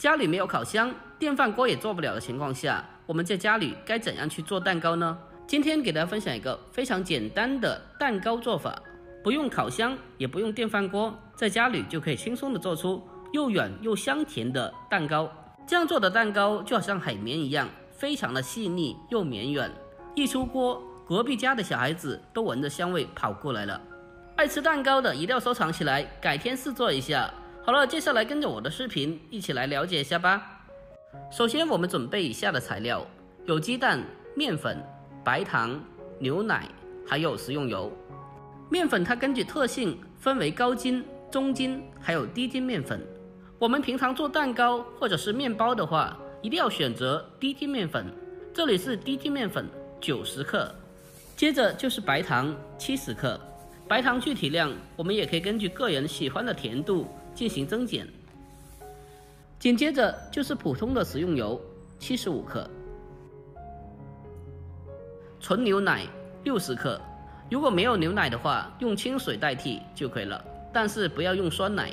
家里没有烤箱，电饭锅也做不了的情况下，我们在家里该怎样去做蛋糕呢？今天给大家分享一个非常简单的蛋糕做法，不用烤箱，也不用电饭锅，在家里就可以轻松的做出又软又香甜的蛋糕。这样做的蛋糕就好像海绵一样，非常的细腻又绵软，一出锅，隔壁家的小孩子都闻着香味跑过来了。爱吃蛋糕的一定要收藏起来，改天试做一下。好了，接下来跟着我的视频一起来了解一下吧。首先我们准备以下的材料，有鸡蛋、面粉、白糖、牛奶，还有食用油。面粉它根据特性分为高筋、中筋还有低筋面粉。我们平常做蛋糕或者是面包的话，一定要选择低筋面粉，这里是低筋面粉90克。接着就是白糖70克，白糖具体量我们也可以根据个人喜欢的甜度进行增减。紧接着就是普通的食用油75克，纯牛奶60克，如果没有牛奶的话，用清水代替就可以了，但是不要用酸奶。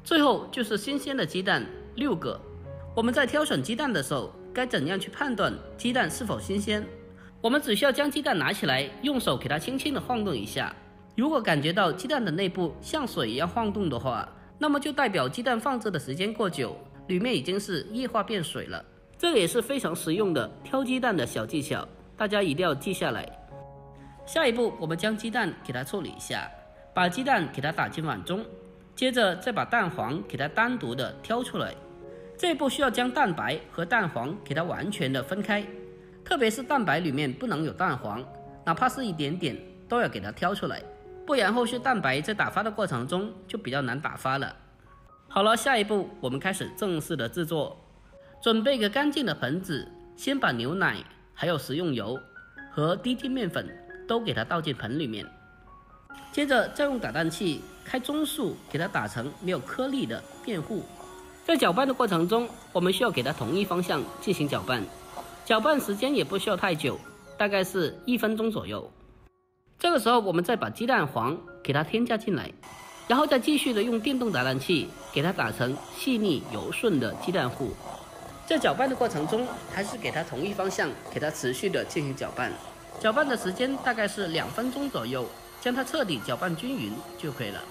最后就是新鲜的鸡蛋6个。我们在挑选鸡蛋的时候，该怎样去判断鸡蛋是否新鲜？我们只需要将鸡蛋拿起来，用手给它轻轻的晃动一下，如果感觉到鸡蛋的内部像水一样晃动的话，那么就代表鸡蛋放置的时间过久，里面已经是液化变水了。这个也是非常实用的挑鸡蛋的小技巧，大家一定要记下来。下一步我们将鸡蛋给它处理一下，把鸡蛋给它打进碗中，接着再把蛋黄给它单独的挑出来。这一步需要将蛋白和蛋黄给它完全的分开，特别是蛋白里面不能有蛋黄，哪怕是一点点都要给它挑出来，不然后续蛋白在打发的过程中就比较难打发了。好了，下一步我们开始正式的制作。准备一个干净的盆子，先把牛奶还有食用油和低筋面粉都给它倒进盆里面，接着再用打蛋器开中速给它打成没有颗粒的面糊。在搅拌的过程中，我们需要给它同一方向进行搅拌，搅拌时间也不需要太久，大概是1分钟左右。这个时候我们再把鸡蛋黄给它添加进来，然后再继续的用电动打蛋器给它打成细腻柔顺的鸡蛋糊。在搅拌的过程中，还是给它同一方向给它持续的进行搅拌，搅拌的时间大概是2分钟左右，将它彻底搅拌均匀就可以了。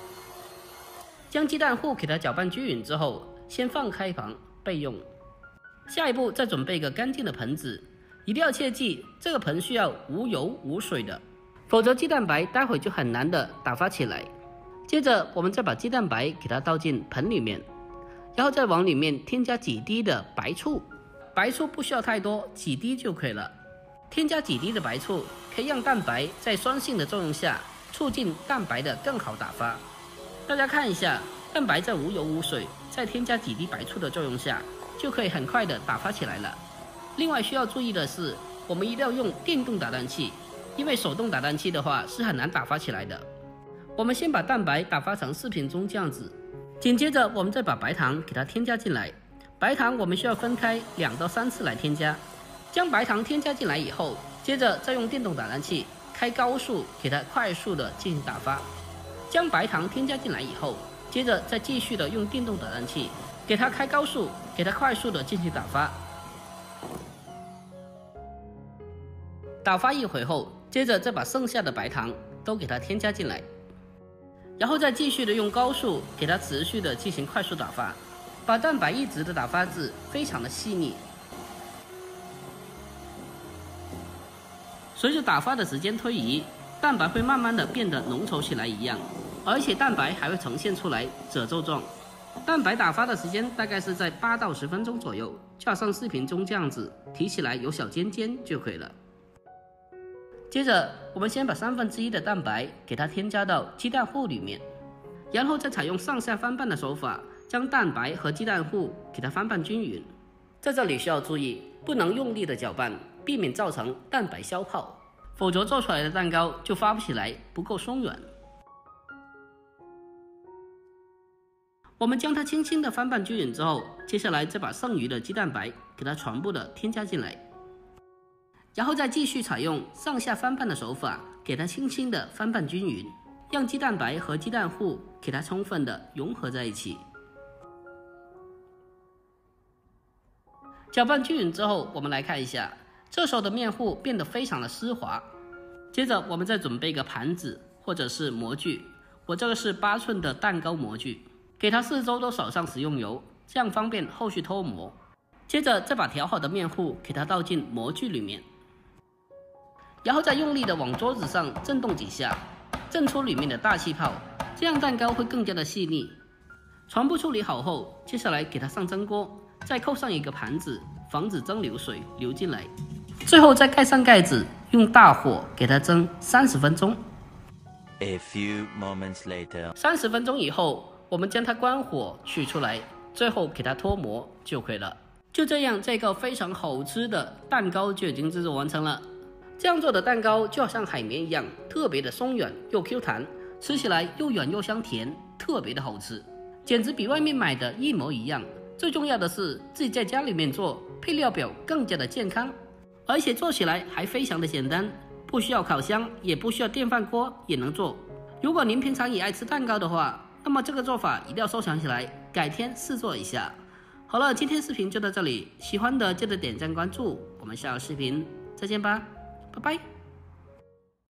将鸡蛋糊给它搅拌均匀之后，先放开一旁备用。下一步再准备一个干净的盆子，一定要切记这个盆需要无油无水的，否则鸡蛋白待会就很难的打发起来。接着我们再把鸡蛋白给它倒进盆里面，然后再往里面添加几滴的白醋，白醋不需要太多，几滴就可以了。添加几滴的白醋可以让蛋白在酸性的作用下促进蛋白的更好打发。大家看一下，蛋白在无油无水，再添加几滴白醋的作用下，就可以很快的打发起来了。另外需要注意的是，我们一定要用电动打蛋器，因为手动打蛋器的话是很难打发起来的。我们先把蛋白打发成视频中这样子，紧接着我们再把白糖给它添加进来。白糖我们需要分开2到3次来添加。将白糖添加进来以后，接着再用电动打蛋器开高速给它快速的进行打发。将白糖添加进来以后，接着再继续的用电动打蛋器给它开高速给它快速的进行打发。打发一会后，接着再把剩下的白糖都给它添加进来，然后再继续的用高速给它持续的进行快速打发，把蛋白一直的打发至非常的细腻。随着打发的时间推移，蛋白会慢慢的变得浓稠起来一样，而且蛋白还会呈现出来褶皱状。蛋白打发的时间大概是在8到10分钟左右，就好像视频中这样子，提起来有小尖尖就可以了。接着我们先把1/3的蛋白给它添加到鸡蛋糊里面，然后再采用上下翻拌的手法，将蛋白和鸡蛋糊给它翻拌均匀。在这里需要注意，不能用力的搅拌，避免造成蛋白消泡，否则做出来的蛋糕就发不起来，不够松软。我们将它轻轻的翻拌均匀之后，接下来再把剩余的鸡蛋白给它全部的添加进来，然后再继续采用上下翻拌的手法，给它轻轻的翻拌均匀，让鸡蛋白和鸡蛋糊给它充分的融合在一起。搅拌均匀之后，我们来看一下，这时候的面糊变得非常的丝滑。接着我们再准备一个盘子或者是模具，我这个是8寸的蛋糕模具，给它四周都扫上食用油，这样方便后续脱模。接着再把调好的面糊给它倒进模具里面，然后再用力的往桌子上震动几下，震出里面的大气泡，这样蛋糕会更加的细腻。全部处理好后，接下来给它上蒸锅，再扣上一个盘子，防止蒸馏水流进来。最后再盖上盖子，用大火给它蒸30分钟。A few moments later， 30分钟以后，我们将它关火取出来，最后给它脱模就可以了。就这样，这个非常好吃的蛋糕就已经制作完成了。这样做的蛋糕就好像海绵一样，特别的松软又 Q 弹，吃起来又软又香甜，特别的好吃，简直比外面买的一模一样。最重要的是自己在家里面做，配料表更加的健康，而且做起来还非常的简单，不需要烤箱，也不需要电饭锅也能做。如果您平常也爱吃蛋糕的话，那么这个做法一定要收藏起来，改天试做一下。好了，今天视频就到这里，喜欢的记得点赞关注，我们下个视频再见吧，拜拜。